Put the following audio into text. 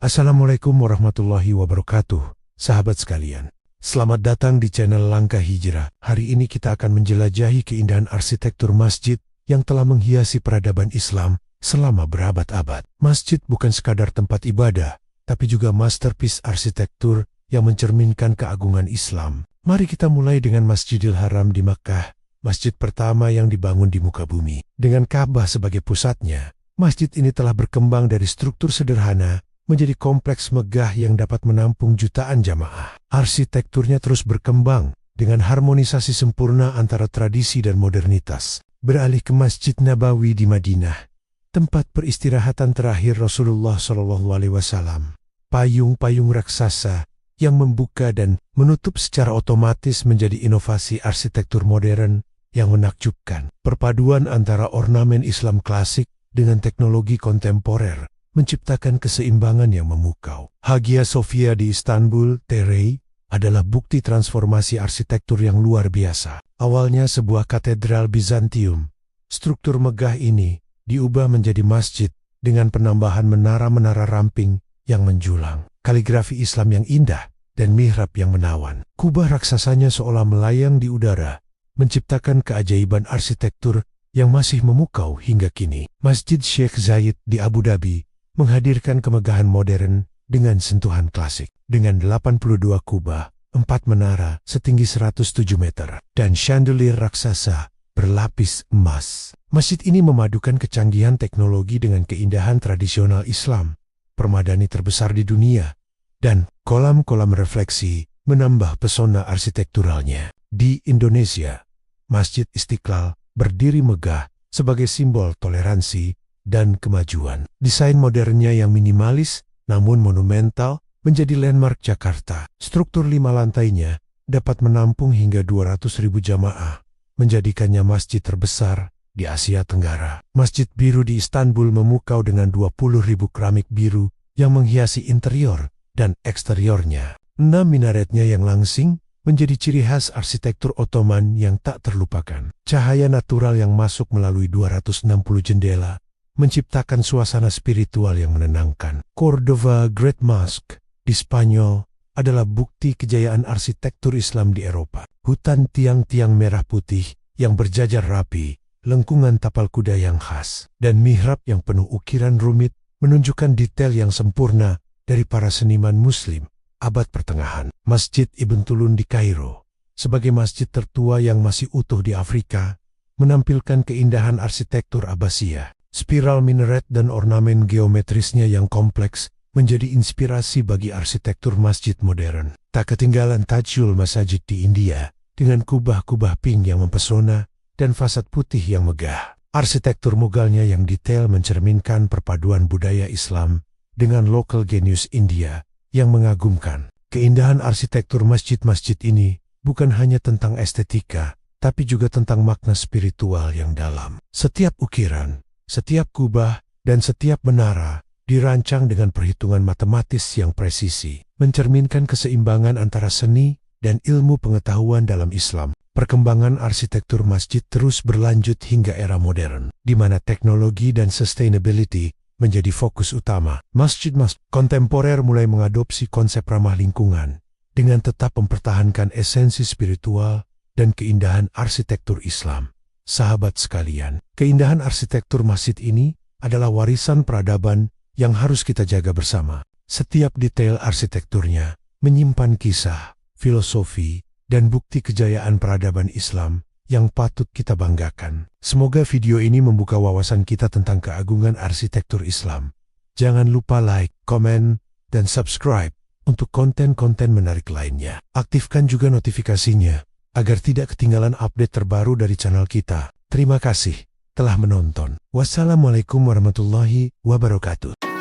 Assalamualaikum warahmatullahi wabarakatuh, sahabat sekalian. Selamat datang di channel Langkah Hijrah. Hari ini kita akan menjelajahi keindahan arsitektur masjid yang telah menghiasi peradaban Islam selama berabad-abad. Masjid bukan sekadar tempat ibadah, tapi juga masterpiece arsitektur yang mencerminkan keagungan Islam. Mari kita mulai dengan Masjidil Haram di Makkah, masjid pertama yang dibangun di muka bumi. Dengan Ka'bah sebagai pusatnya, masjid ini telah berkembang dari struktur sederhana menjadi kompleks megah yang dapat menampung jutaan jamaah. Arsitekturnya terus berkembang dengan harmonisasi sempurna antara tradisi dan modernitas. Beralih ke Masjid Nabawi di Madinah, tempat peristirahatan terakhir Rasulullah SAW. Payung-payung raksasa yang membuka dan menutup secara otomatis menjadi inovasi arsitektur modern yang menakjubkan. Perpaduan antara ornamen Islam klasik dengan teknologi kontemporer menciptakan keseimbangan yang memukau. Hagia Sophia di Istanbul, Turki, adalah bukti transformasi arsitektur yang luar biasa. Awalnya sebuah katedral Bizantium, struktur megah ini diubah menjadi masjid dengan penambahan menara-menara ramping yang menjulang, kaligrafi Islam yang indah, dan mihrab yang menawan. Kubah raksasanya seolah melayang di udara, menciptakan keajaiban arsitektur yang masih memukau hingga kini. Masjid Sheikh Zayed di Abu Dhabi menghadirkan kemegahan modern dengan sentuhan klasik. Dengan 82 kubah, 4 menara setinggi 107 meter, dan chandelier raksasa berlapis emas. Masjid ini memadukan kecanggihan teknologi dengan keindahan tradisional Islam, permadani terbesar di dunia, dan kolam-kolam refleksi menambah pesona arsitekturalnya. Di Indonesia, Masjid Istiqlal berdiri megah sebagai simbol toleransi dan kemajuan. Desain modernnya yang minimalis namun monumental menjadi landmark Jakarta. Struktur 5 lantainya dapat menampung hingga 200.000 jamaah, menjadikannya masjid terbesar di Asia Tenggara. Masjid Biru di Istanbul memukau dengan 20.000 keramik biru yang menghiasi interior dan eksteriornya. 6 minaretnya yang langsing menjadi ciri khas arsitektur Ottoman yang tak terlupakan. Cahaya natural yang masuk melalui 260 jendela menciptakan suasana spiritual yang menenangkan. Cordova Great Mosque di Spanyol adalah bukti kejayaan arsitektur Islam di Eropa. Hutan tiang-tiang merah putih yang berjajar rapi, lengkungan tapal kuda yang khas, dan mihrab yang penuh ukiran rumit menunjukkan detail yang sempurna dari para seniman Muslim abad pertengahan. Masjid Ibn Tulun di Kairo, sebagai masjid tertua yang masih utuh di Afrika, menampilkan keindahan arsitektur Abbasiyah. Spiral minaret dan ornamen geometrisnya yang kompleks menjadi inspirasi bagi arsitektur masjid modern. Tak ketinggalan Tajul Masjid di India, dengan kubah-kubah pink yang mempesona dan fasad putih yang megah. Arsitektur Mughalnya yang detail mencerminkan perpaduan budaya Islam dengan lokal genius India yang mengagumkan. Keindahan arsitektur masjid-masjid ini bukan hanya tentang estetika, tapi juga tentang makna spiritual yang dalam. Setiap ukiran, setiap kubah, dan setiap menara dirancang dengan perhitungan matematis yang presisi, mencerminkan keseimbangan antara seni dan ilmu pengetahuan dalam Islam. Perkembangan arsitektur masjid terus berlanjut hingga era modern, di mana teknologi dan sustainability menjadi fokus utama. Masjid-masjid kontemporer mulai mengadopsi konsep ramah lingkungan, dengan tetap mempertahankan esensi spiritual dan keindahan arsitektur Islam. Sahabat sekalian, keindahan arsitektur masjid ini adalah warisan peradaban yang harus kita jaga bersama. Setiap detail arsitekturnya menyimpan kisah, filosofi, dan bukti kejayaan peradaban Islam yang patut kita banggakan. Semoga video ini membuka wawasan kita tentang keagungan arsitektur Islam. Jangan lupa like, komen, dan subscribe untuk konten-konten menarik lainnya. Aktifkan juga notifikasinya agar tidak ketinggalan update terbaru dari channel kita. Terima kasih telah menonton. Wassalamualaikum warahmatullahi wabarakatuh.